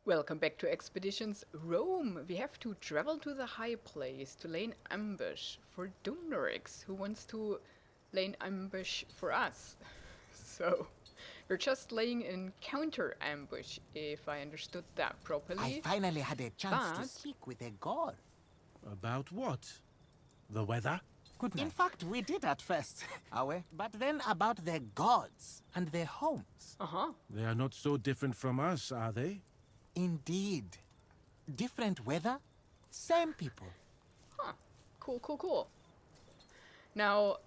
Welcome back to Expeditions Rome. We have to travel to the high place to lay an ambush for Dunrix, who wants to lay an ambush for us. So, we're just laying in counter ambush, if I understood that properly. I finally had a chance to But- speak with a god. About what? The weather? Good night. In fact, we did at first. But then about their gods and their homes. They are not so different from us, are they? Indeed. Different weather, same people. Cool. Now,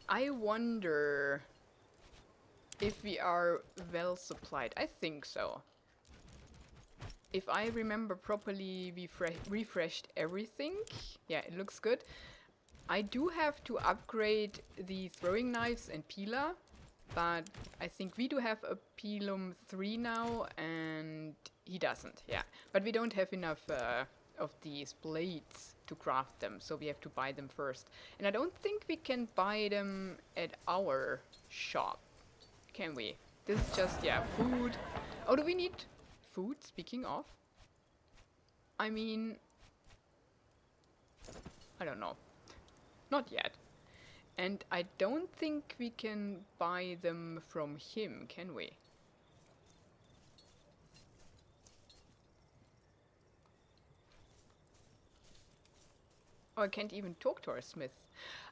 I wonder if we are well supplied. I think so. If I remember properly, we refreshed everything. Yeah, it looks good. I do have to upgrade the throwing knives and Pila, but I think we do have a Pilum 3 now, and he doesn't, yeah. But we don't have enough of these blades to craft them, so we have to buy them first. And I don't think we can buy them at our shop, can we? This is just, yeah, food. Oh, do we need food, speaking of? I mean, I don't know. Not yet. And I don't think we can buy them from him, can we? Oh, I can't even talk to our smith.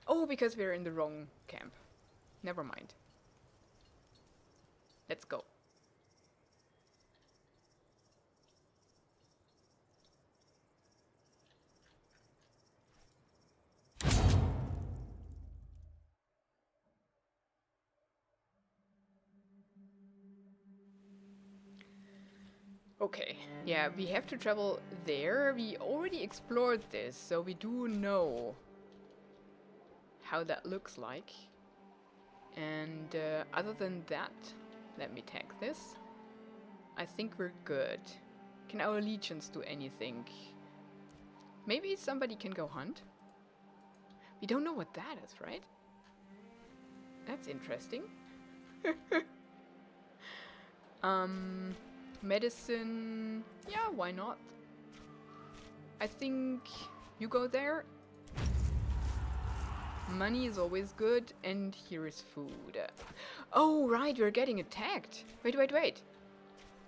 Oh, because we're in the wrong camp. Never mind. Let's go. Okay, yeah, we have to travel there. We already explored this, so we do know how that looks like. And other than that, let me tag this. I think we're good. Can our legions do anything? Maybe somebody can go hunt? We don't know what that is, right? That's interesting. Medicine... yeah, why not? I think you go there. Money is always good, and here is food. Oh, right, we're getting attacked. Wait.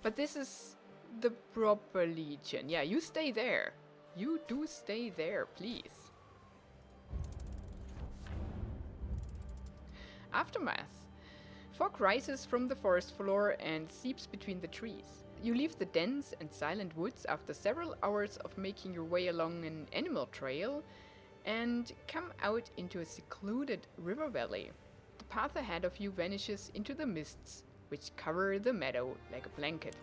But this is the proper legion. Yeah, you stay there. You do stay there, please. Aftermath. Fog rises from the forest floor and seeps between the trees. You leave the dense and silent woods after several hours of making your way along an animal trail and come out into a secluded river valley. The path ahead of you vanishes into the mists, which cover the meadow like a blanket.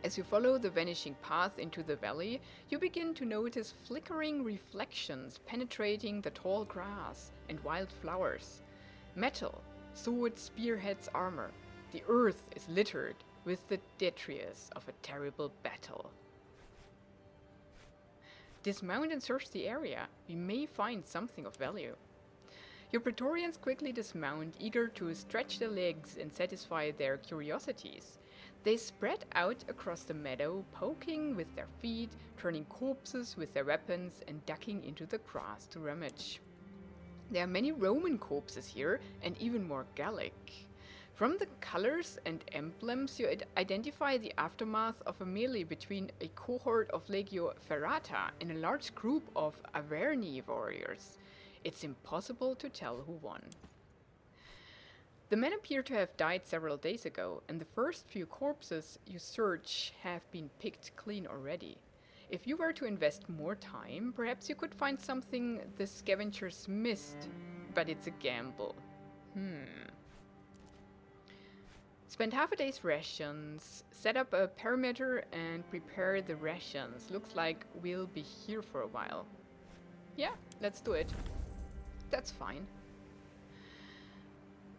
As you follow the vanishing path into the valley, you begin to notice flickering reflections penetrating the tall grass and wild flowers. Metal, swords, spearheads, armor. The earth is littered with the detritus of a terrible battle. Dismount and search the area. We may find something of value. Your Praetorians quickly dismount, eager to stretch their legs and satisfy their curiosities. They spread out across the meadow, poking with their feet, turning corpses with their weapons, and ducking into the grass to rummage. There are many Roman corpses here, and even more Gallic. From the colors and emblems, you identify the aftermath of a melee between a cohort of Legio Ferrata and a large group of Averni warriors. It's impossible to tell who won. The men appear to have died several days ago, and the first few corpses you search have been picked clean already. If you were to invest more time, perhaps you could find something the scavengers missed, but it's a gamble. Spend half a day's rations, set up a perimeter and prepare the rations. Looks like we'll be here for a while. Yeah, let's do it. That's fine.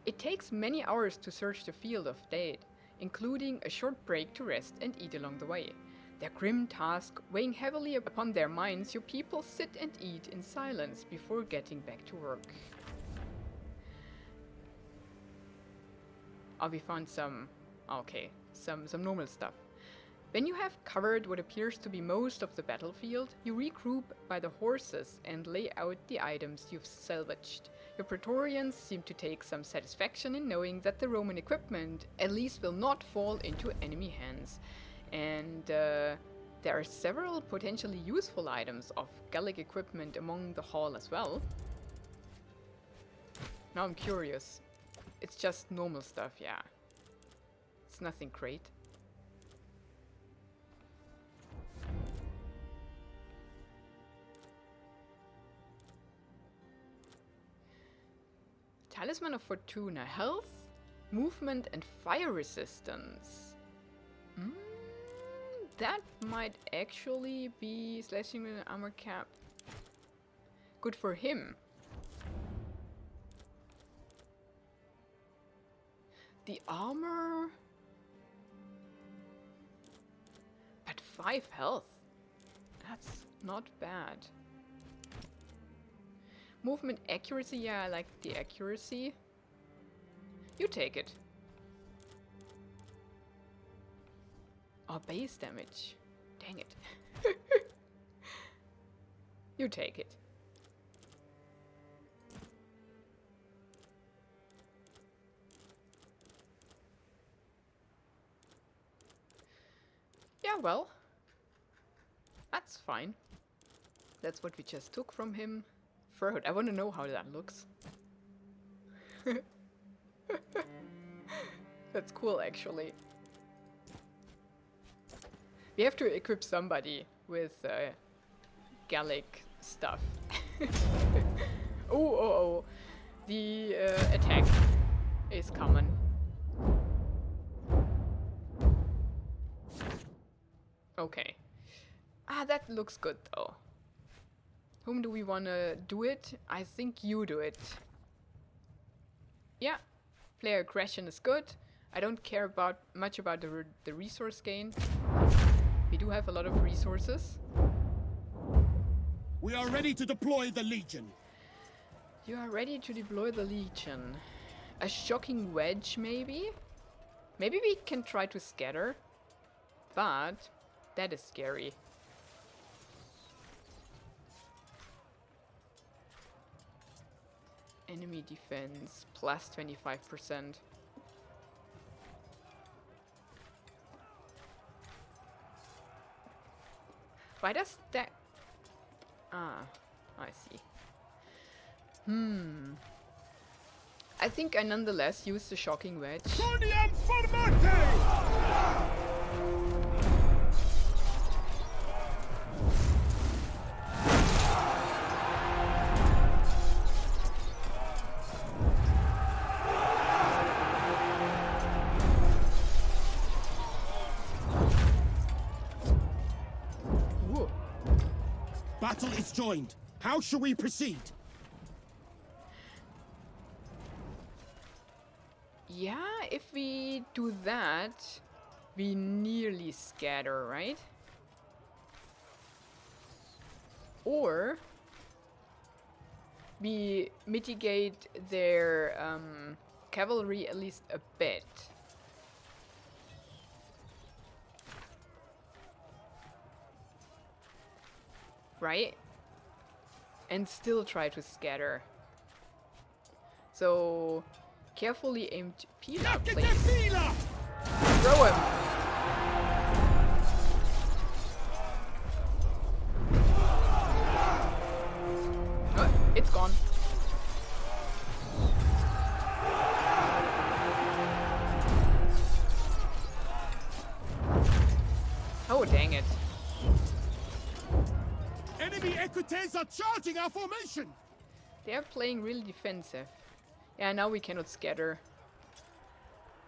It takes many hours to search the field of dead, including a short break to rest and eat along the way. Their grim task weighing heavily upon their minds, your people sit and eat in silence before getting back to work. Oh, we found some... okay, some normal stuff. When you have covered what appears to be most of the battlefield, you regroup by the horses and lay out the items you've salvaged. Your Praetorians seem to take some satisfaction in knowing that the Roman equipment at least will not fall into enemy hands. And there are several potentially useful items of Gallic equipment among the hall as well. Now I'm curious. It's just normal stuff, yeah. It's nothing great. Talisman of Fortuna. Health, movement and fire resistance. That might actually be slashing with an armor cap. Good for him. The armor... At 5 health. That's not bad. Movement accuracy, yeah, I like the accuracy. You take it. Oh, base damage. Dang it. You take it. Yeah, well. That's fine. That's what we just took from him. Furhood. I want to know how that looks. That's cool, actually. We have to equip somebody with Gallic stuff. Oh. The attack is common. Okay. Ah, that looks good, though. Whom do we want to do it? I think you do it. Yeah, player aggression is good. I don't care much about the resource gain. We do have a lot of resources. We are ready to deploy the Legion. You are ready to deploy the Legion. A shocking wedge, maybe? Maybe we can try to scatter. But that is scary. Enemy defense plus 25%. Why does that... Ah, I see. I think I nonetheless use the shocking wedge. Battle is joined. How shall we proceed? Yeah, if we do that, we nearly scatter, right? Or we mitigate their cavalry at least a bit. Right? And still try to scatter. So, carefully aimed Pila, please. Throw him! Oh, it's gone. Oh, dang it. Enemy equites are charging our formation! They're playing really defensive. Yeah, now we cannot scatter.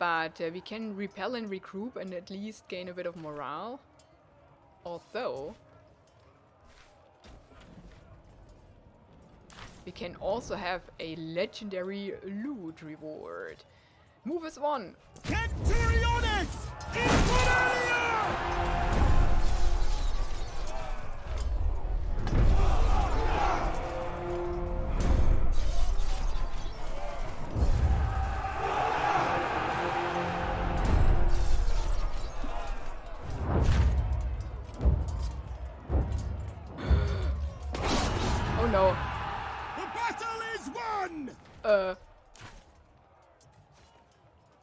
But we can repel and regroup and at least gain a bit of morale. Although... we can also have a legendary loot reward. Move as one! Centuriones! Infernalia!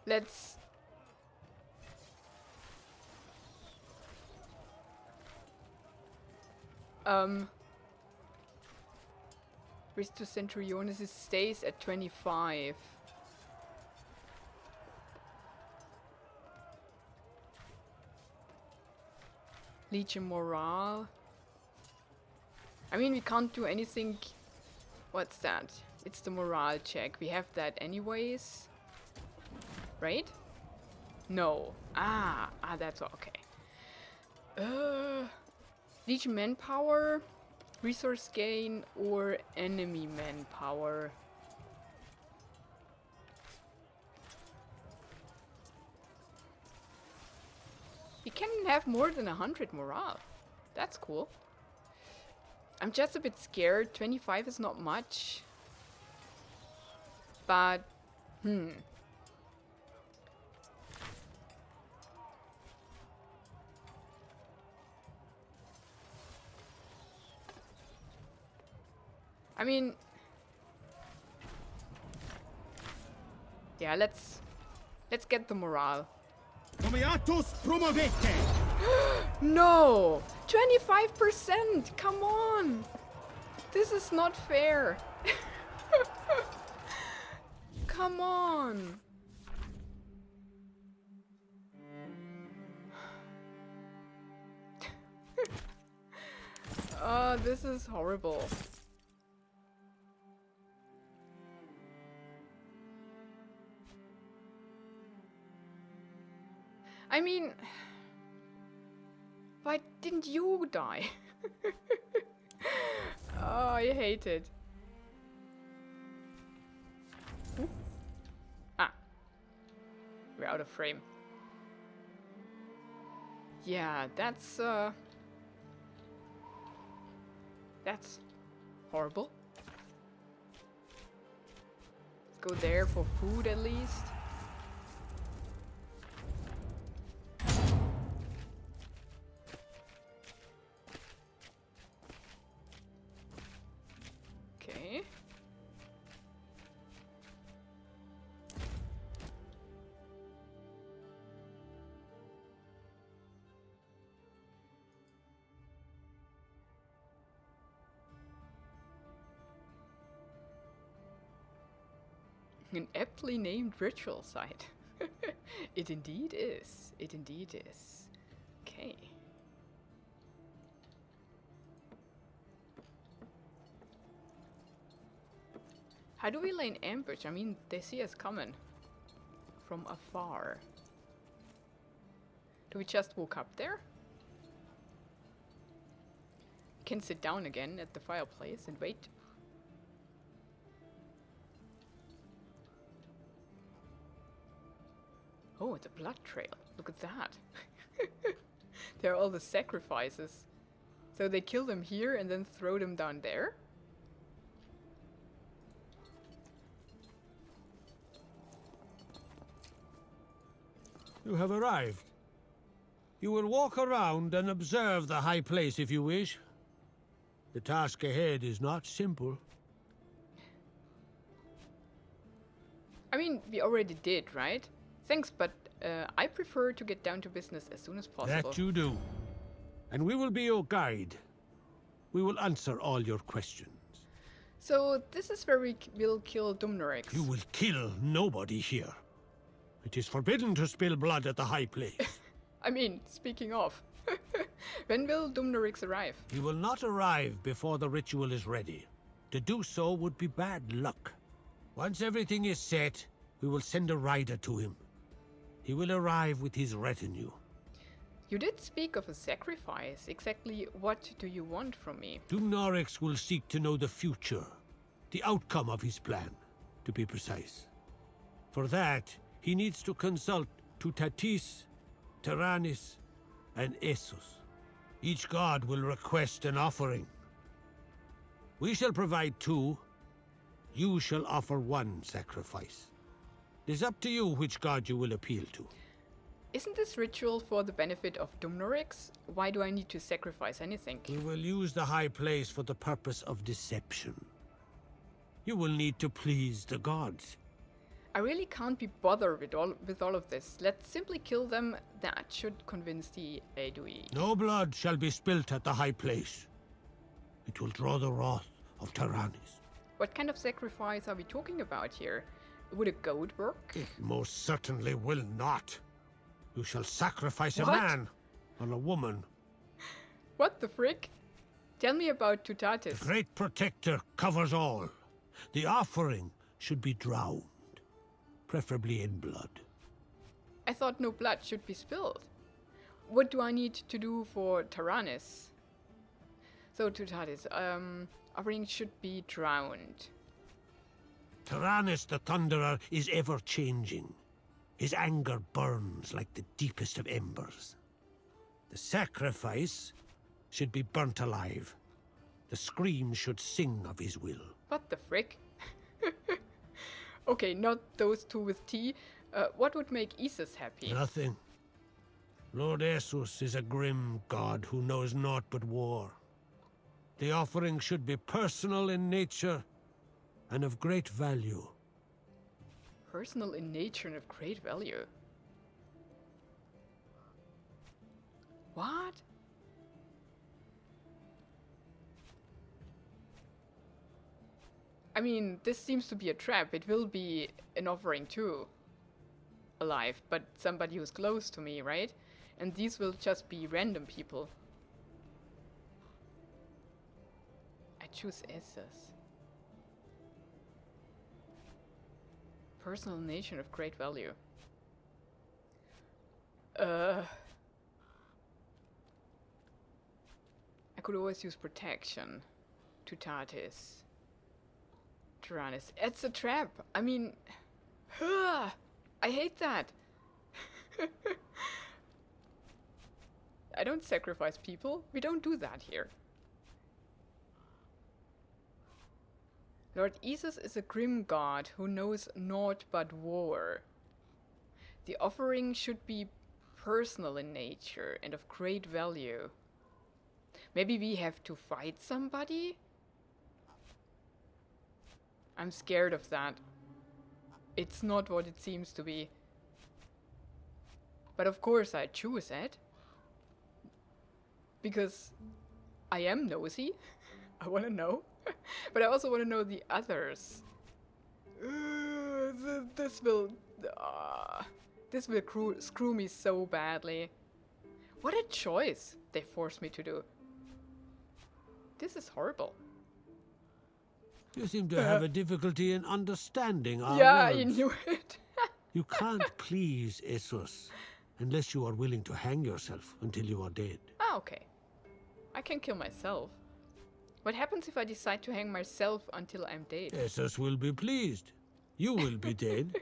Let's... Risk to Centuriones stays at 25. Legion morale. I mean, we can't do anything. What's that? It's the morale check. We have that anyways. Right? No. That's okay. Legion manpower, resource gain, or enemy manpower. You can have more than 100 morale. That's cool. I'm just a bit scared. 25 is not much. But, I mean... Yeah, let's get the morale. Comiatus promovete! No! 25%! Come on! This is not fair! Come on! Oh, this is horrible. I mean, why didn't you die? Oh, I hate it. Ooh. Ah, we're out of frame. Yeah, that's horrible. Let's go there for food at least. Okay. An aptly named ritual site. It indeed is. It indeed is. Okay. How do we lay an ambush? I mean, they see us coming from afar. Do we just walk up there? Can sit down again at the fireplace and wait. Oh, the blood trail. Look at that. There are all the sacrifices. So they kill them here and then throw them down there? You have arrived. You will walk around and observe the high place if you wish. The task ahead is not simple. I mean, we already did, right? Thanks, but I prefer to get down to business as soon as possible. That you do. And we will be your guide. We will answer all your questions. So, this is where we will kill Dumnorix. You will kill nobody here. It is forbidden to spill blood at the high place. I mean, speaking of. When will Dumnorix arrive? He will not arrive before the ritual is ready. To do so would be bad luck. Once everything is set, we will send a rider to him. He will arrive with his retinue. You did speak of a sacrifice. Exactly what do you want from me? Dumnorix will seek to know the future, the outcome of his plan, to be precise. For that, he needs to consult Tutatis, Tyrannus, and Essos. Each god will request an offering. We shall provide 2. You shall offer 1 sacrifice. It is up to you which god you will appeal to. Isn't this ritual for the benefit of Dumnorix? Why do I need to sacrifice anything? We will use the high place for the purpose of deception. You will need to please the gods. I really can't be bothered with all of this. Let's simply kill them. That should convince the Aedui. No blood shall be spilt at the high place. It will draw the wrath of Tyrannus. What kind of sacrifice are we talking about here? Would a goat work? It most certainly will not. You shall sacrifice a What? man or a woman. What the frick? Tell me about Tutatis. The great protector covers all. The offering should be drowned, preferably in blood. I thought no blood should be spilled. What do I need to do for Tyrannus? So Tutatis, offering should be drowned. Tyrannus the Thunderer is ever changing. His anger burns like the deepest of embers. The sacrifice should be burnt alive. The scream should sing of his will. What the frick? Okay, not those two with T. What would make Isis happy? Nothing. Lord Essos is a grim god who knows naught but war. The offering should be personal in nature and of great value. Personal in nature and of great value. What? I mean, this seems to be a trap. It will be an offering too. Alive, but somebody who's close to me, right? And these will just be random people. I choose Essos. Personal nature of great value. I could always use protection. Tutatis. Tyrannus. It's a trap. I mean, I hate that. I don't sacrifice people. We don't do that here. Lord Isis is a grim god who knows naught but war. The offering should be personal in nature and of great value. Maybe we have to fight somebody? I'm scared of that. It's not what it seems to be. But of course I choose it. Because I am nosy. I want to know. But I also want to know the others. This will screw me so badly. What a choice they forced me to do. This is horrible. You seem to have a difficulty in understanding our Yeah, words. I knew it. You can't please Essos unless you are willing to hang yourself until you are dead. Ah, okay. I can kill myself. What happens if I decide to hang myself until I'm dead? Essos will be pleased. You will be dead.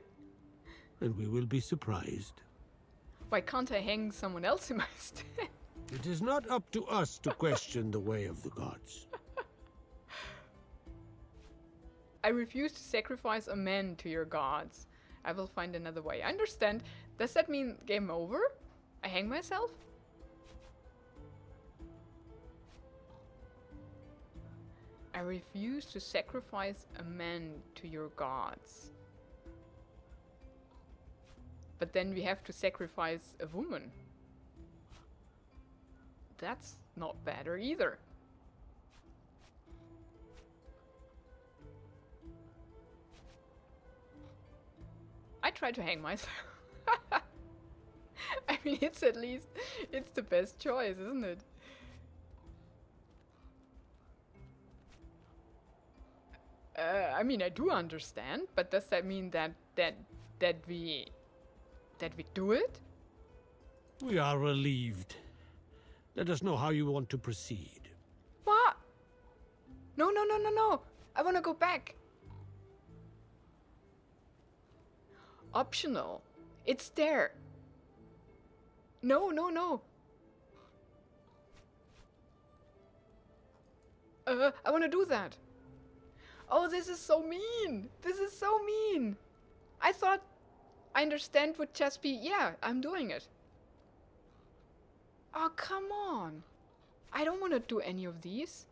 And we will be surprised. Why can't I hang someone else in my stead? It is not up to us to question the way of the gods. I refuse to sacrifice a man to your gods. I will find another way. I understand. Does that mean game over? I hang myself? I refuse to sacrifice a man to your gods. But then we have to sacrifice a woman. That's not better either. I try to hang myself. I mean, it's the best choice, isn't it? I mean, I do understand, but does that mean that we do it? We are relieved. Let us know how you want to proceed. What? No. I want to go back. Optional. It's there. No. I want to do that. Oh, this is so mean. This is so mean. I thought I understand would just be, yeah, I'm doing it. Oh, come on. I don't want to do any of these.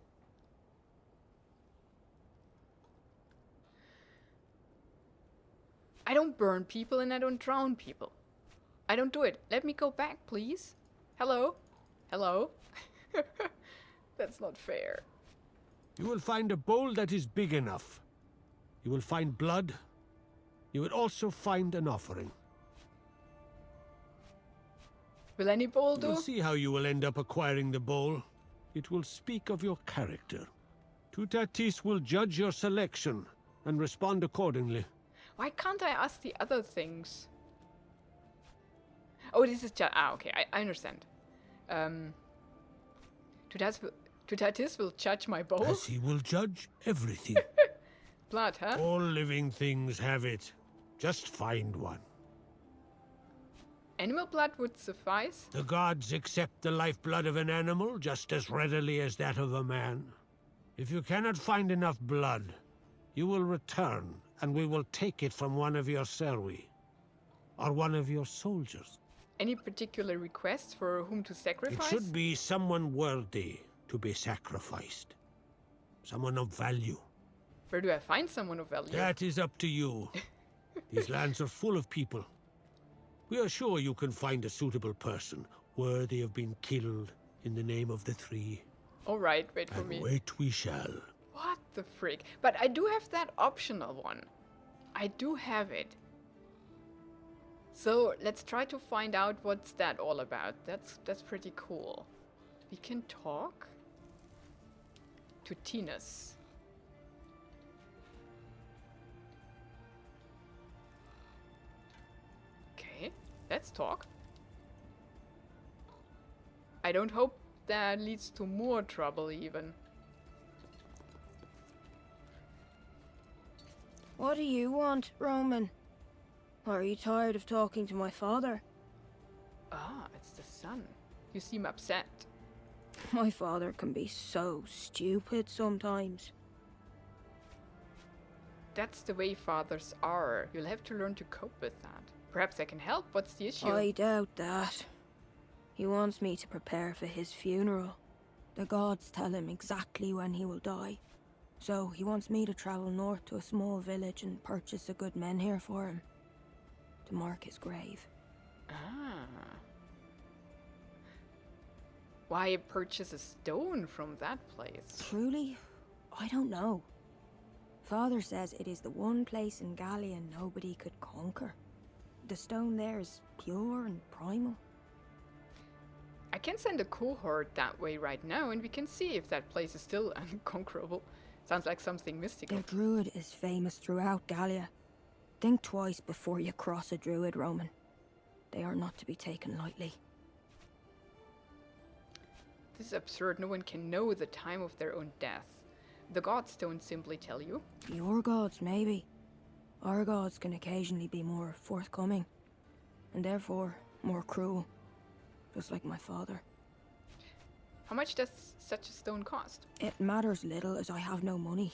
I don't burn people and I don't drown people. I don't do it. Let me go back, please. Hello? Hello? That's not fair. You will find a bowl that is big enough. You will find blood. You will also find an offering. Will any bowl We'll do? see how you will end up acquiring the bowl. It will speak of your character. Tutatis will judge your selection and respond accordingly. Why can't I ask the other things? Oh, this is just... Ah, okay, I understand. Tutatis will judge my bowl? As he will judge everything. Blood, huh? All living things have it. Just find one. Animal blood would suffice? The gods accept the lifeblood of an animal just as readily as that of a man. If you cannot find enough blood, you will return, and we will take it from one of your serwi, or one of your soldiers. Any particular requests for whom to It sacrifice? should be someone worthy to be sacrificed. Someone of value. Where do I find someone of value? That is up to you. These lands are full of people. We are sure you can find a suitable person, worthy of being killed in the name of the three. Alright, wait for And me. wait we shall. What the frick? But I do have that optional one. I do have it. So let's try to find out what's that all about. That's pretty cool. We can talk to Tinas. Okay, let's talk. I don't hope that leads to more trouble even. What do you want, Roman? Are you tired of talking to my father? Ah, it's the sun. You seem upset. My father can be so stupid sometimes. That's the way fathers are. You'll have to learn to cope with that. Perhaps I can help. What's the issue? I doubt that. He wants me to prepare for his funeral. The gods tell him exactly when he will die. So he wants me to travel north to a small village and purchase a good menhir for him. To mark his grave. Ah. Why purchase a stone from that place? Truly, I don't know. Father says it is the one place in Gallia nobody could conquer. The stone there is pure and primal. I can send a cohort that way right now and we can see if that place is still unconquerable. Sounds like something mystical. The druid is famous throughout Gallia. Think twice before you cross a druid, Roman. They are not to be taken lightly. This is absurd. No one can know the time of their own death. The gods don't simply tell you. Your gods, maybe. Our gods can occasionally be more forthcoming. And therefore, more cruel. Just like my father. How much does such a stone cost? It matters little as I have no money.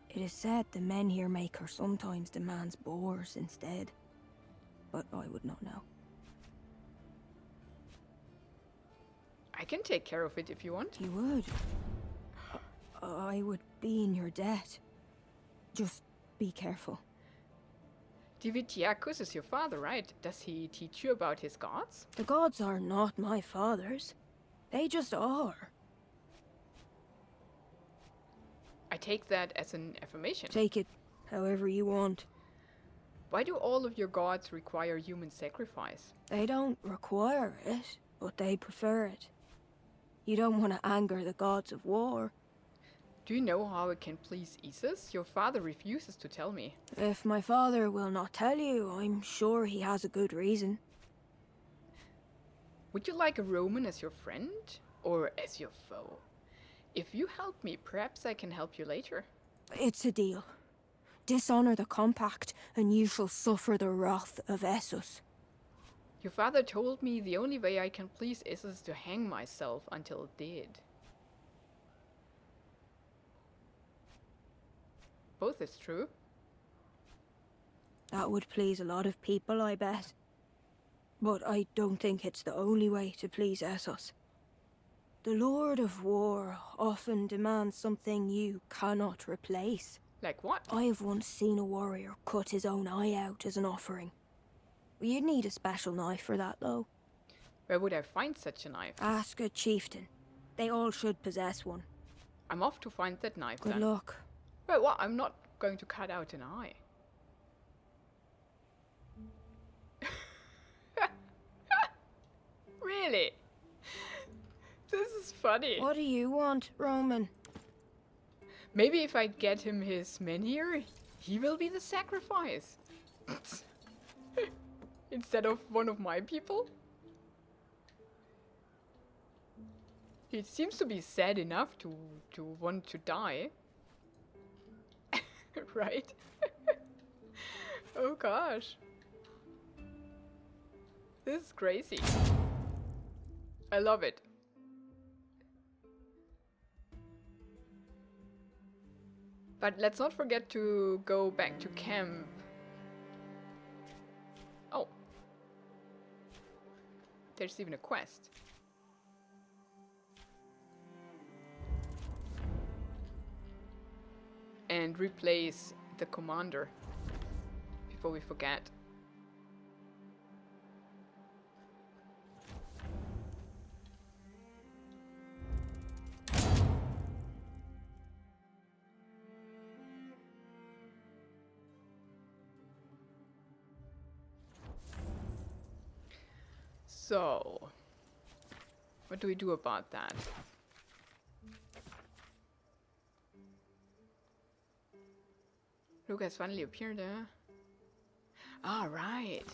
It is said the menhir maker sometimes demands boars instead. But I would not know. I can take care of it if you want. You would? I would be in your debt. Just be careful. Divitiacus is your father, right? Does he teach you about his gods? The gods are not my father's. They just are. I take that as an affirmation. Take it however you want. Why do all of your gods require human sacrifice? They don't require it, but they prefer it. You don't want to anger the gods of war. Do you know how it can please Isis? Your father refuses to tell me. If my father will not tell you, I'm sure he has a good reason. Would you like a Roman as your friend? Or as your foe? If you help me, perhaps I can help you later. It's a deal. Dishonor the compact, and you shall suffer the wrath of Essos. Your father told me the only way I can please Isis is to hang myself until dead. Both is true. That would please a lot of people, I bet. But I don't think it's the only way to please Essos. The Lord of War often demands something you cannot replace. Like what? I have once seen a warrior cut his own eye out as an offering. You'd need a special knife for that, though. Where would I find such a knife? Ask a chieftain. They all should possess one. I'm off to find that knife Good then. luck. Wait, what? I'm not going to cut out an eye. Really? This is funny. What do you want, Roman? Maybe if I get him his menhir, he will be the sacrifice. Instead of one of my people? He seems to be sad enough to want to die. Right? Oh gosh. This is crazy. I love it. But let's not forget to go back to camp. Oh. There's even a quest. And replace the commander before we forget. So, what do we do about that? Lucas finally appeared, huh? Ah, right.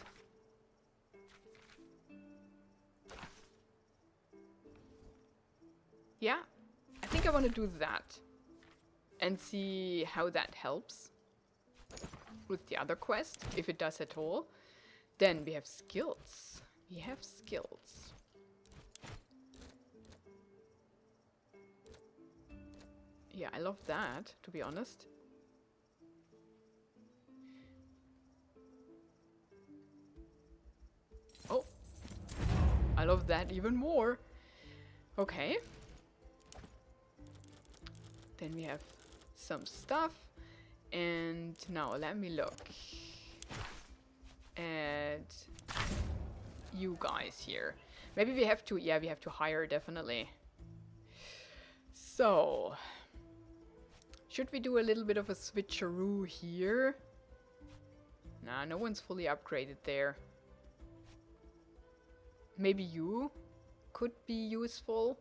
Yeah, I think I want to do that. And see how that helps with the other quest, if it does at all. Then we have skills. We have skills. Yeah, I love that, to be honest. Oh, I love that even more. Okay. Then we have some stuff. And now let me look at you guys here. Maybe we have to, yeah, we have to hire definitely. So, should we do a little bit of a switcheroo here? Nah, no one's fully upgraded there. Maybe you could be useful.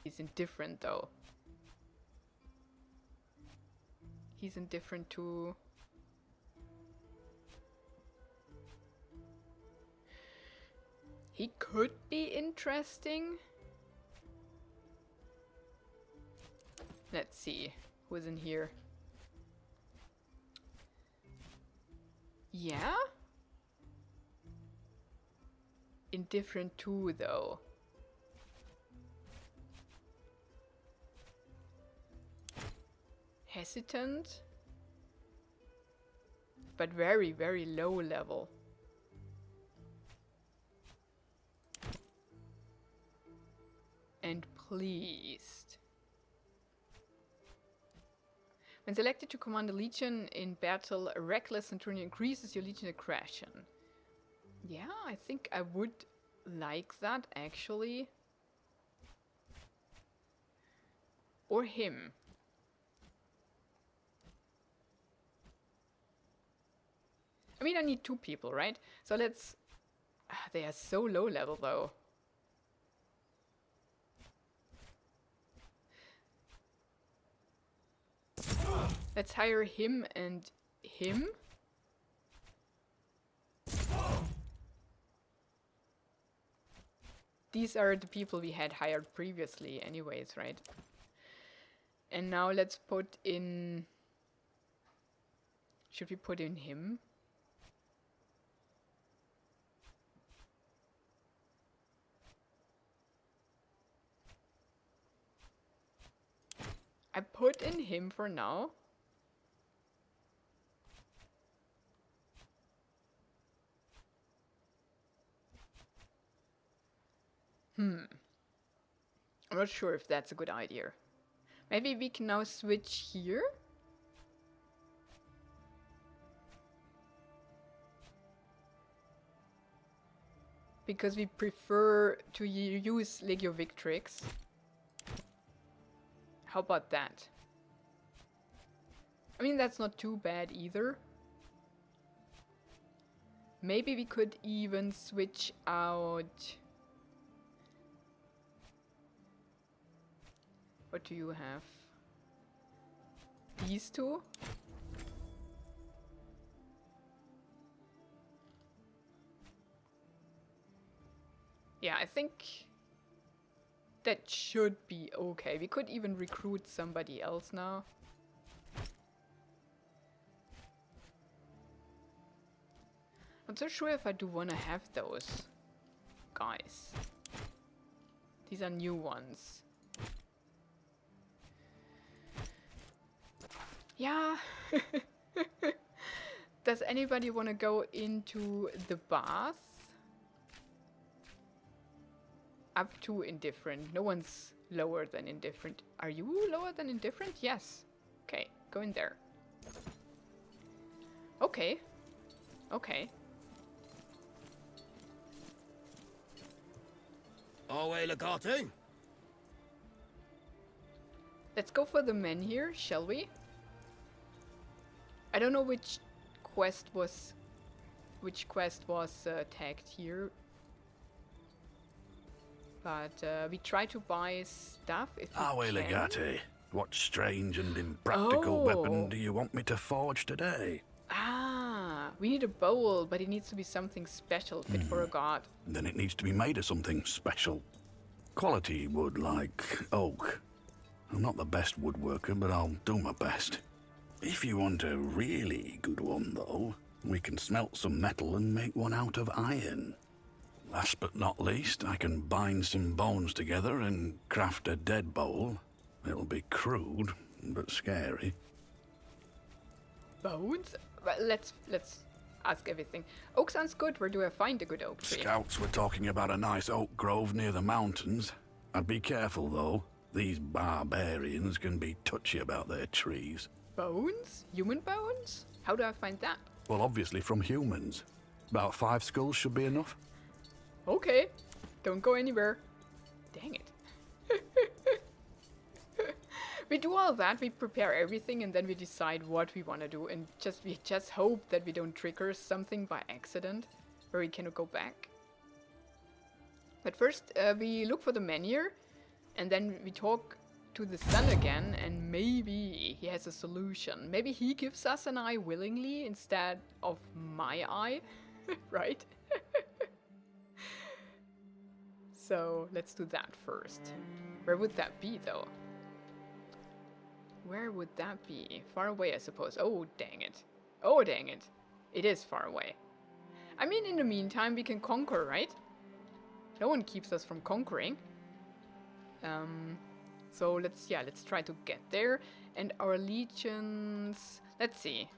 He's indifferent though. He's indifferent to... He could be interesting. Let's see who's in here. Yeah? Indifferent too, though. Hesitant. But very, very low level. And pleased. When selected to command a legion in battle, a reckless centurion increases your legion aggression. Yeah, I think I would like that, actually. Or him. I mean, I need 2 people, right? So let's... they are so low level, though. Let's hire him and him. These are the people we had hired previously anyways, right? And now let's put in... Should we put in him? I put in him for now. I'm not sure if that's a good idea. Maybe we can now switch here. because we prefer to use Legio Victrix. How about that? I mean, that's not too bad either. Maybe we could even switch out... What do you have? These two? Yeah, I think that should be okay. We could even recruit somebody else now. I'm not so sure if I do want to have those guys. These are new ones. Yeah. Does anybody want to go into the bath? Up to indifferent. No one's lower than indifferent. Are you lower than indifferent? Yes. Okay, go in there. Okay. Okay. Away, Legatus. Let's go for the men here, shall we? I don't know which quest was tagged here. But we try to buy stuff if we Away, can. Legatus. What strange and impractical weapon Oh. do you want me to forge today? Ah, we need a bowl, but it needs to be something special, fit for a god. Then it needs to be made of something special. Quality wood like oak. I'm not the best woodworker, but I'll do my best. If you want a really good one, though, we can smelt some metal and make one out of iron. Last but not least, I can bind some bones together and craft a dead bowl. It'll be crude, but scary. Bones? Well, let's ask everything. Oak sounds good. Where do I find a good oak tree? Scouts were talking about a nice oak grove near the mountains. I'd be careful, though. These barbarians can be touchy about their trees. Bones? Human bones? How do I find that? Well, obviously from humans. About 5 skulls should be enough. Okay, don't go anywhere. Dang it. We do all that, we prepare everything, and then we decide what we want to do, and we just hope that we don't trigger something by accident, where we cannot go back. But first, we look for the man here, and then we talk to the sun again, and maybe he has a solution. Maybe he gives us an eye willingly instead of my eye, right? So let's do that first. Where would that be, though? Where would that be? Far away, I suppose. Oh, dang it. Oh, dang it. It is far away. I mean, in the meantime, we can conquer, right? No one keeps us from conquering. So let's try to get there. And our legions... Let's see.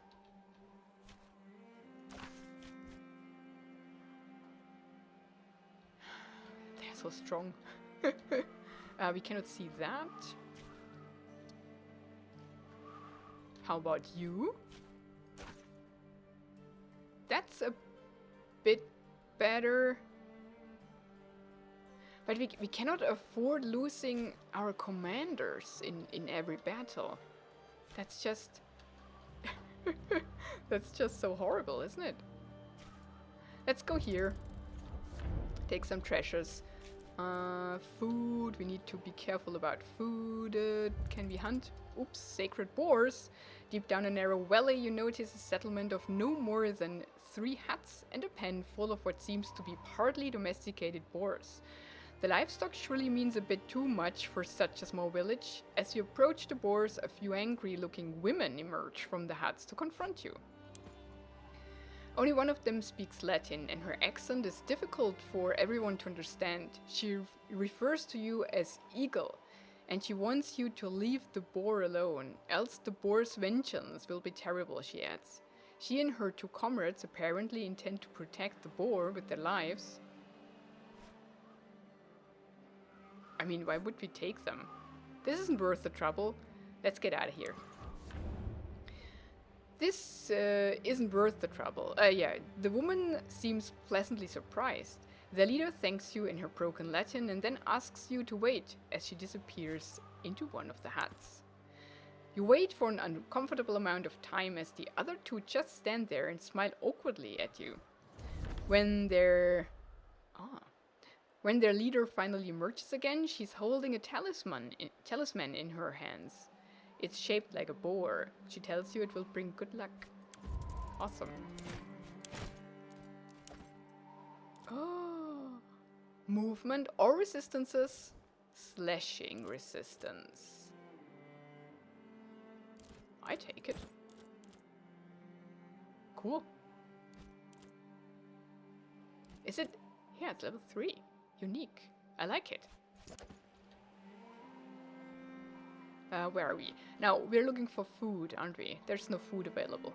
So strong. We cannot see that. How about you? That's a bit better. But we cannot afford losing our commanders in every battle. That's just... That's just so horrible, isn't it? Let's go here. Take some treasures. Food. We need to be careful about food. Can we hunt? Oops, sacred boars. Deep down a narrow valley, you notice a settlement of no more than 3 huts and a pen full of what seems to be partly domesticated boars. The livestock surely means a bit too much for such a small village. As you approach the boars, a few angry-looking women emerge from the huts to confront you. Only one of them speaks Latin, and her accent is difficult for everyone to understand. She refers to you as Eagle, and she wants you to leave the boar alone, else the boar's vengeance will be terrible, she adds. She and her 2 comrades apparently intend to protect the boar with their lives. I mean, why would we take them? This isn't worth the trouble. Let's get out of here. This isn't worth the trouble. Yeah, the woman seems pleasantly surprised. The leader thanks you in her broken Latin and then asks you to wait as she disappears into one of the huts. You wait for an uncomfortable amount of time as the other two just stand there and smile awkwardly at you. When their leader finally emerges again, she's holding a talisman in her hands. It's shaped like a boar. She tells you it will bring good luck. Awesome. Oh. Movement or resistances. Slashing resistance. I take it. Cool. Is it? Yeah, it's level 3. Unique. I like it. Where are we? Now, we're looking for food, aren't we? There's no food available.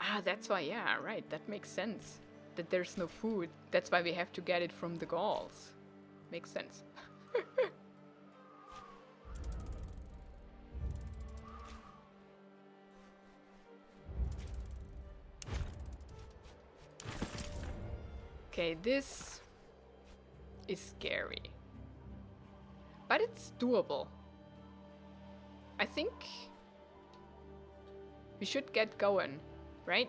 Ah, that's why, yeah, right. That makes sense. That there's no food. That's why we have to get it from the Gauls. Makes sense. Okay, this is scary. But it's doable. I think we should get going, right?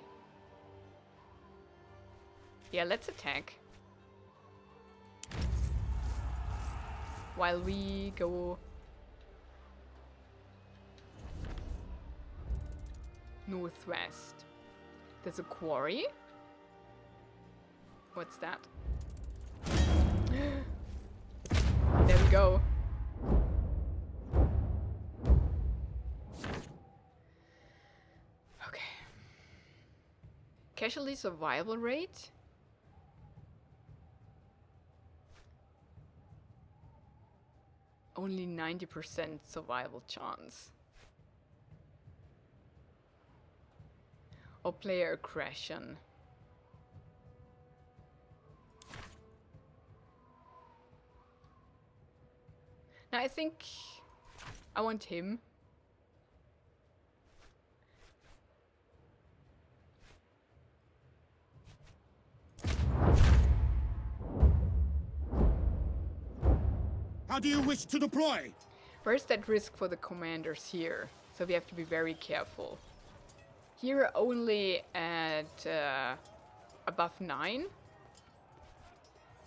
Yeah, let's attack. While we go northwest. There's a quarry. What's that? There we go. Okay. Casualty survival rate. Only 90% survival chance. Or player aggression. Now I think I want him. How do you wish to deploy? Where's that risk for the commanders here? So we have to be very careful. Here only at above 9.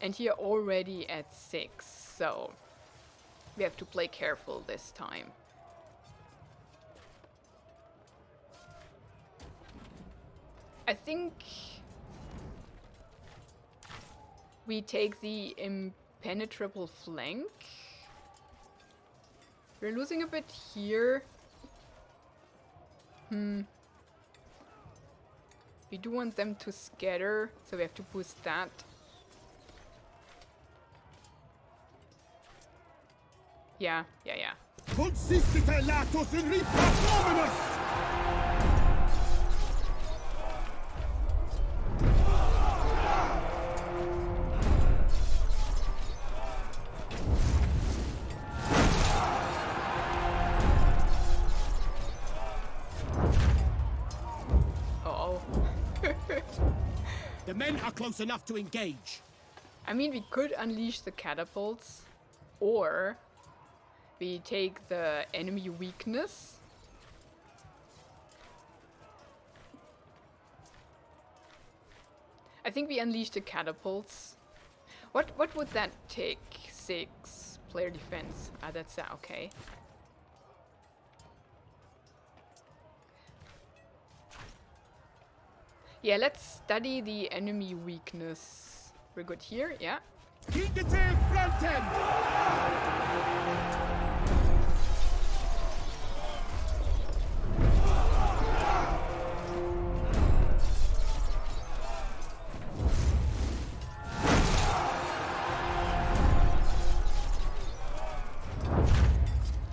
And here already at 6. So we have to play careful this time. I think we take the impenetrable flank. We're losing a bit here. We do want them to scatter, so we have to boost that. Yeah. Consistite latus in reperforminus! Uh-oh. The men are close enough to engage. I mean, we could unleash the catapults, or we take the enemy weakness. I think we unleash the catapults. What would that take? 6 player defense. Ah, that's okay. Yeah, let's study the enemy weakness. We're good here, yeah. Hingete fronten!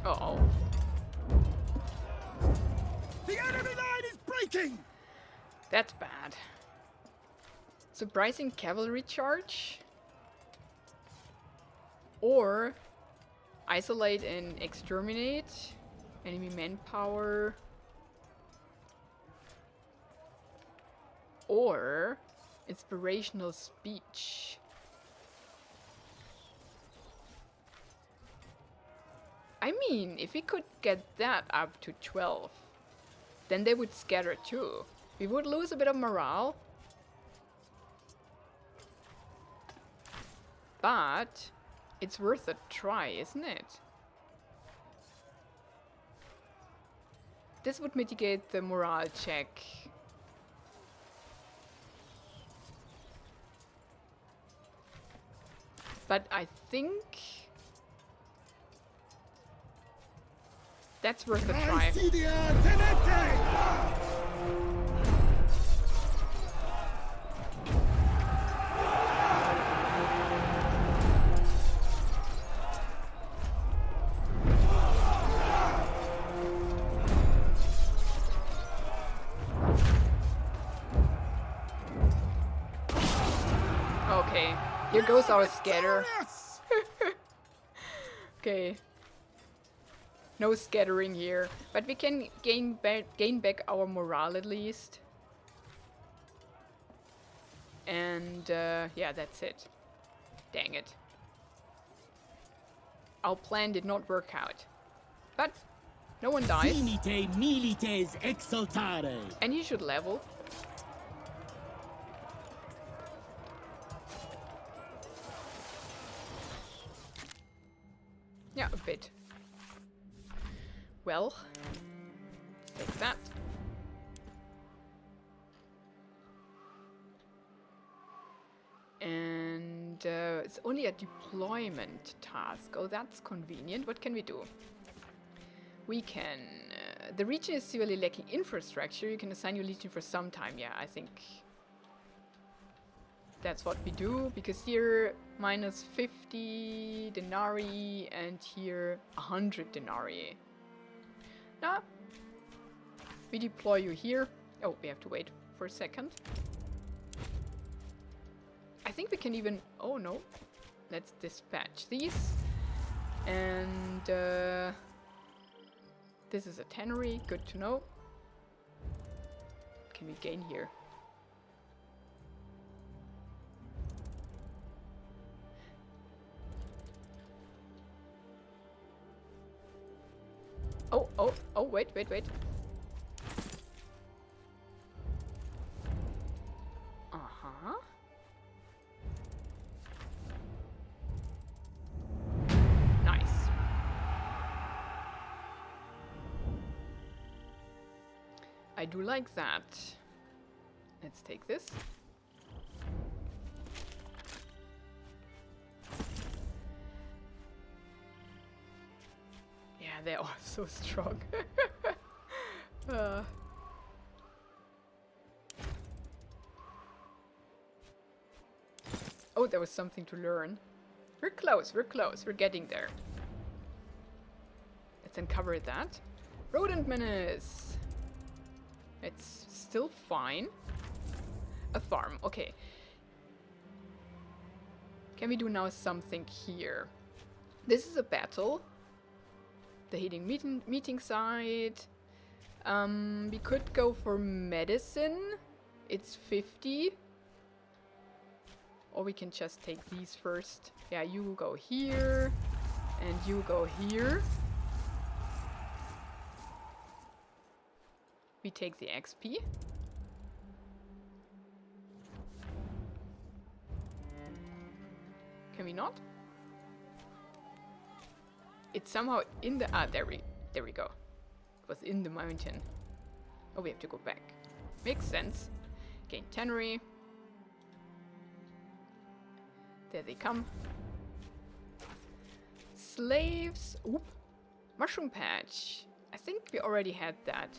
Uh-oh. The enemy line is breaking! That's bad. Surprising cavalry charge? Or isolate and exterminate enemy manpower. Or Inspirational speech. I mean, if we could get that up to 12, then they would scatter too. We would lose a bit of morale. But it's worth a try, isn't it? This would mitigate the morale check. But I think that's worth a try. Okay, here goes our scatter. Okay. No scattering here, but we can gain back our morale at least. And yeah, that's it. Dang it. Our plan did not work out. But no one dies. Finite milites exultare. And he should level. Yeah, a bit. Well, let's take that. And it's only a deployment task. Oh, that's convenient. What can we do? We can... the region is severely lacking infrastructure. You can assign your legion for some time. Yeah, I think that's what we do. Because here, minus 50 denarii and here 100 denarii. Now, we deploy you here. Oh, we have to wait for a second. I think we can even... oh no. Let's dispatch these. And this is a tannery. Good to know. What can we gain here? Oh, wait. Uh-huh. Nice. I do like that. Let's take this. Yeah, they are so strong. Oh, there was something to learn. We're close, we're getting there. Let's uncover that. Rodent menace. It's still fine. A farm, okay. Can we do now something here? This is a battle. The heating meeting site. We could go for medicine. It's 50. Or we can just take these first. Yeah, you go here. And you go here. We take the XP. Can we not? It's somehow in the... ah, there we go. It was in the mountain. Oh, we have to go back. Makes sense. Gain tannery. There they come. Slaves. Oop. Mushroom patch. I think we already had that.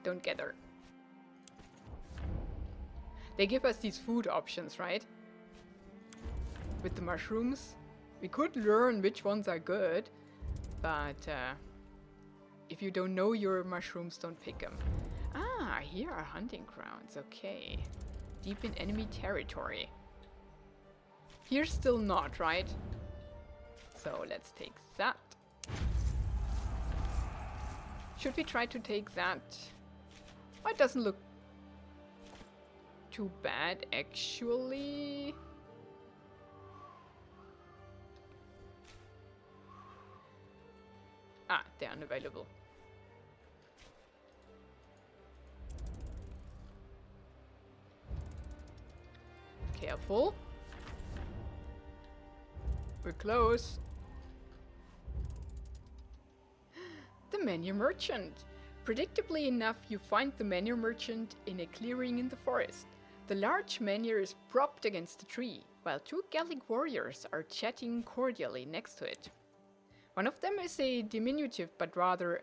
Don't gather. They give us these food options, right? With the mushrooms. We could learn which ones are good, but if you don't know your mushrooms, don't pick them. Ah, here are hunting grounds. Okay. Deep in enemy territory. Here still not, right? So let's take that. Should we try to take that? Oh, it doesn't look too bad, actually. Ah, they're unavailable. Careful. We're close. The menu merchant. Predictably enough, you find the menu merchant in a clearing in the forest. The large menu is propped against a tree, while two Gallic warriors are chatting cordially next to it. One of them is a diminutive but rather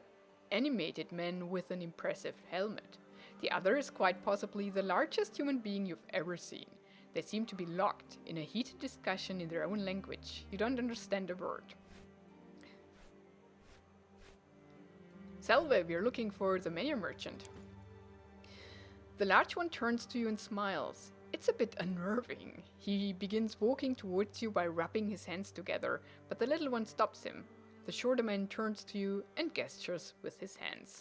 animated man with an impressive helmet. The other is quite possibly the largest human being you've ever seen. They seem to be locked in a heated discussion in their own language. You don't understand a word. Salve, we're looking for the menu merchant. The large one turns to you and smiles. It's a bit unnerving. He begins walking towards you by rubbing his hands together, but the little one stops him. The shorter man turns to you and gestures with his hands.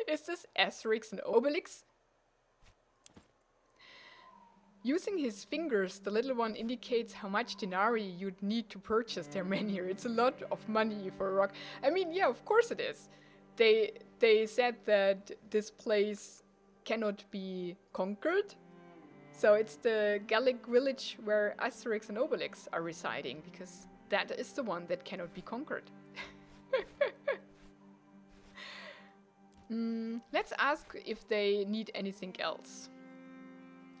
Is this Asterix and Obelix? Using his fingers, the little one indicates how much denarii you'd need to purchase their menu. It's a lot of money for a rock. I mean, yeah, of course it is. They said that this place cannot be conquered. So it's the Gallic village where Asterix and Obelix are residing, because that is the one that cannot be conquered. Let's ask if they need anything else.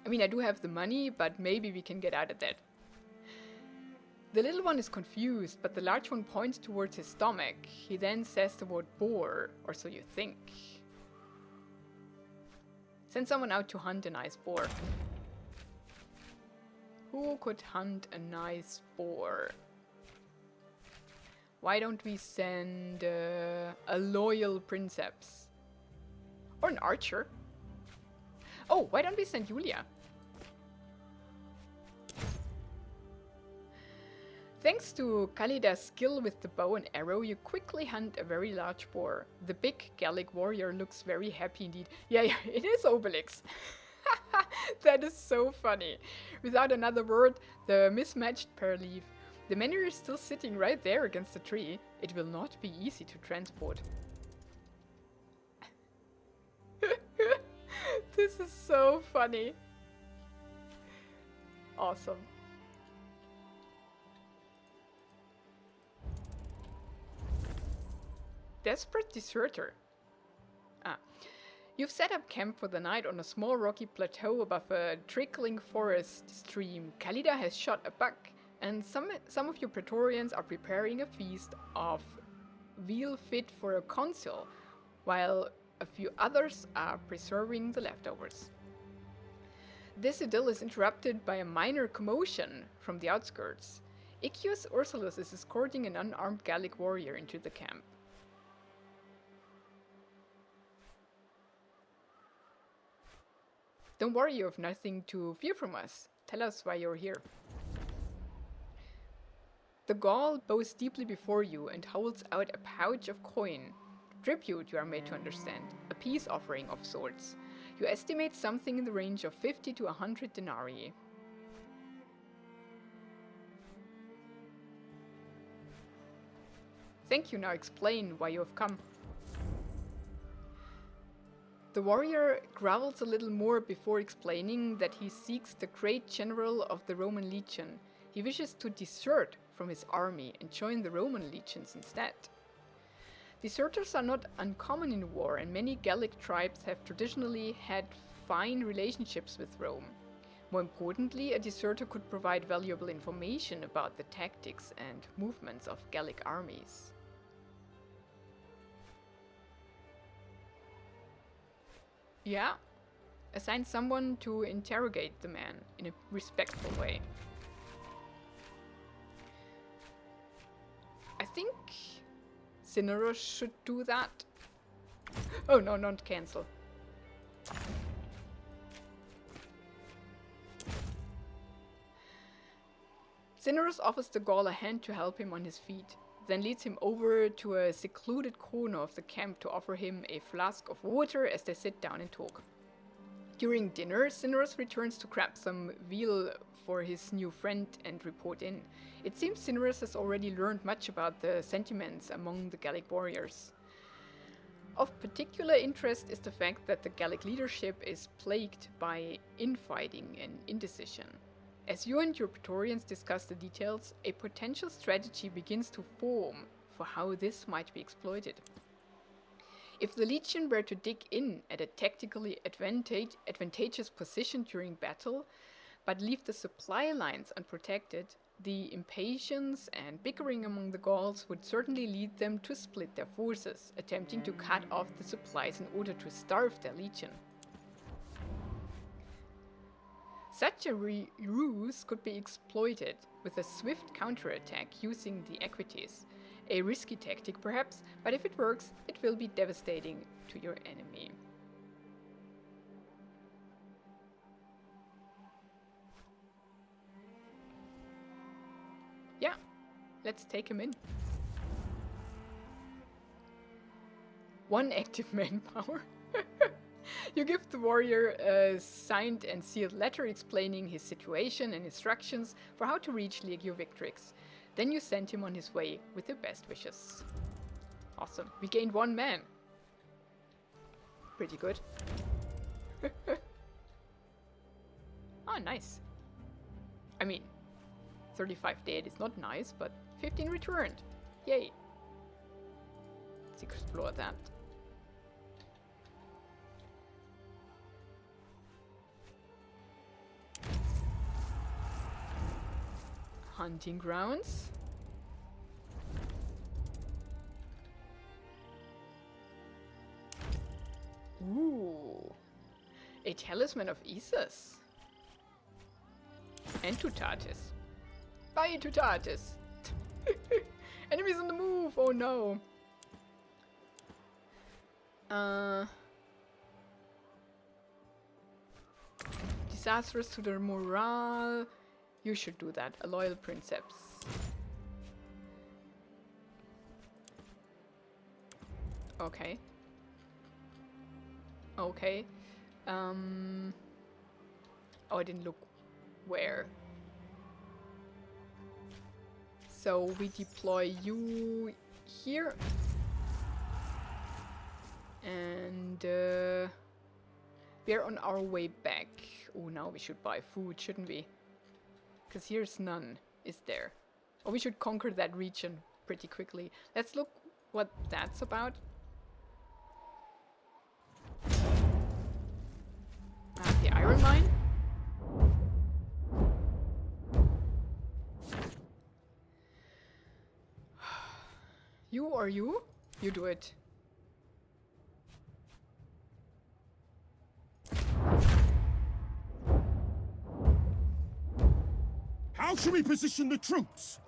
I mean, I do have the money, but maybe we can get out of that. The little one is confused, but the large one points towards his stomach. He then says the word boar, or so you think. Send someone out to hunt a nice boar. Who could hunt a nice boar? Why don't we send a loyal princeps? Or an archer? Oh, why don't we send Julia? Thanks to Kalida's skill with the bow and arrow, you quickly hunt a very large boar. The big Gallic warrior looks very happy indeed. Yeah, it is Obelix. That is so funny. Without another word, the mismatched pair leave. The menu is still sitting right there against the tree. It will not be easy to transport. This is so funny. Awesome. Desperate deserter. You've set up camp for the night on a small rocky plateau above a trickling forest stream. Kalida has shot a buck, and some of your Praetorians are preparing a feast of veal fit for a consul, while a few others are preserving the leftovers. This idyll is interrupted by a minor commotion from the outskirts. Iccius Ursulus is escorting an unarmed Gallic warrior into the camp. Don't worry, you have nothing to fear from us. Tell us why you're here. The Gaul bows deeply before you and holds out a pouch of coin. Tribute, you are made to understand. A peace offering of sorts. You estimate something in the range of 50 to 100 denarii. Thank you, now explain why you have come. The warrior growls a little more before explaining that he seeks the great general of the Roman legion. He wishes to desert from his army and join the Roman legions instead. Deserters are not uncommon in war, and many Gallic tribes have traditionally had fine relationships with Rome. More importantly, a deserter could provide valuable information about the tactics and movements of Gallic armies. Yeah, assign someone to interrogate the man in a respectful way. I think Cineros should do that. Oh no, don't cancel. Cineros offers the Gaul a hand to help him on his feet, then leads him over to a secluded corner of the camp to offer him a flask of water as they sit down and talk. During dinner, Cinerus returns to grab some veal for his new friend and report in. It seems Cinerus has already learned much about the sentiments among the Gallic warriors. Of particular interest is the fact that the Gallic leadership is plagued by infighting and indecision. As you and your Praetorians discuss the details, a potential strategy begins to form for how this might be exploited. If the Legion were to dig in at a tactically advantageous position during battle, but leave the supply lines unprotected, the impatience and bickering among the Gauls would certainly lead them to split their forces, attempting to cut off the supplies in order to starve their legion. Such a ruse could be exploited with a swift counterattack using the equities. A risky tactic perhaps, but if it works, it will be devastating to your enemy. Yeah, let's take him in. 1 active manpower. You give the warrior a signed and sealed letter explaining his situation and instructions for how to reach Legio Victrix. Then you send him on his way with your best wishes. Awesome. We gained 1 man. Pretty good. Ah, nice. I mean, 35 dead is not nice, but 15 returned. Yay. Let's explore that. Hunting grounds. Ooh. A talisman of Isis. And Tutatis. Bye, Tutatis. Enemies on the move. Oh no. Disastrous to their morale. You should do that. A loyal princeps. Okay. Okay. Oh, I didn't look where. So we deploy you here. And we're on our way back. Oh, now we should buy food, shouldn't we? Because here's none, is there? Or we should conquer that region pretty quickly. Let's look what that's about. The iron mine. You or you? You do it. How should we position the troops?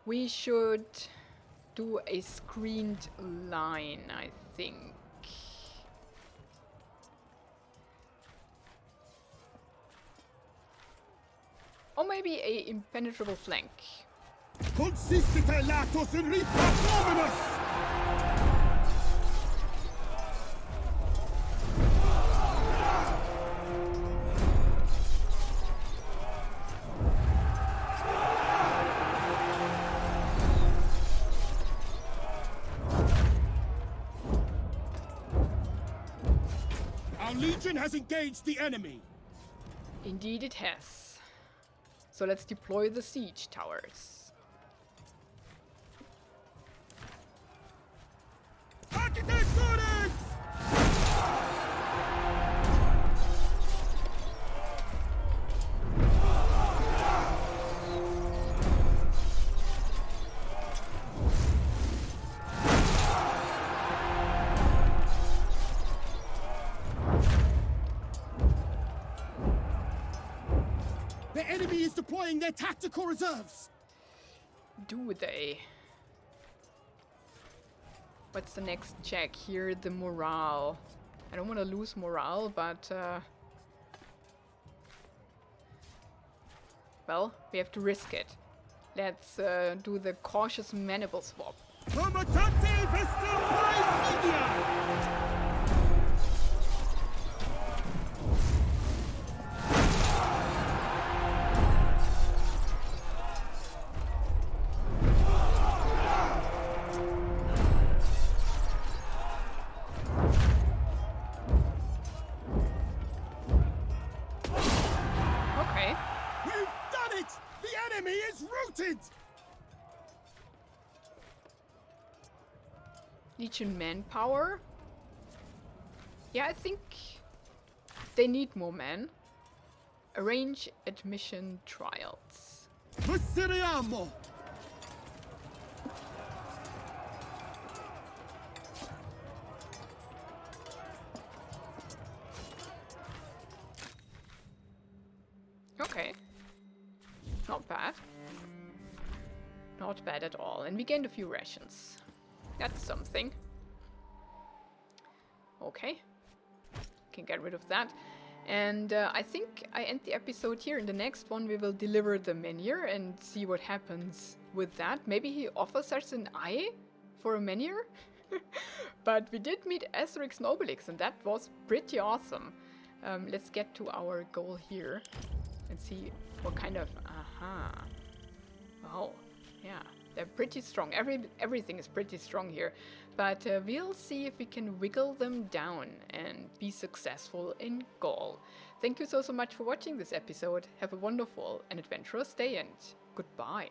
We should do a screened line, I think. Or maybe a impenetrable flank. Consistite latos in rita dominus! Our legion has engaged the enemy. Indeed it has. So let's deploy the siege towers. Architectures! The enemy is deploying their tactical reserves. Do they? What's the next check here? The morale. I don't want to lose morale, but well, we have to risk it. Let's do the cautious mandible swap. Combattante Vestal Media! Defeated! Legion manpower. Yeah, I think they need more men. Arrange admission trials. Prosseriamo! Okay. Not bad. Not bad at all. And we gained a few rations. That's something. Okay. Can get rid of that. And I think I end the episode here. In the next one we will deliver the Menhir and see what happens with that. Maybe he offers us an eye for a Menhir? But we did meet Asterix Nobilix and that was pretty awesome. Let's get to our goal here and see what kind of... Aha. Oh, yeah. They're pretty strong. Everything is pretty strong here. But we'll see if we can wiggle them down and be successful in Gaul. Thank you so much for watching this episode. Have a wonderful and adventurous day and goodbye.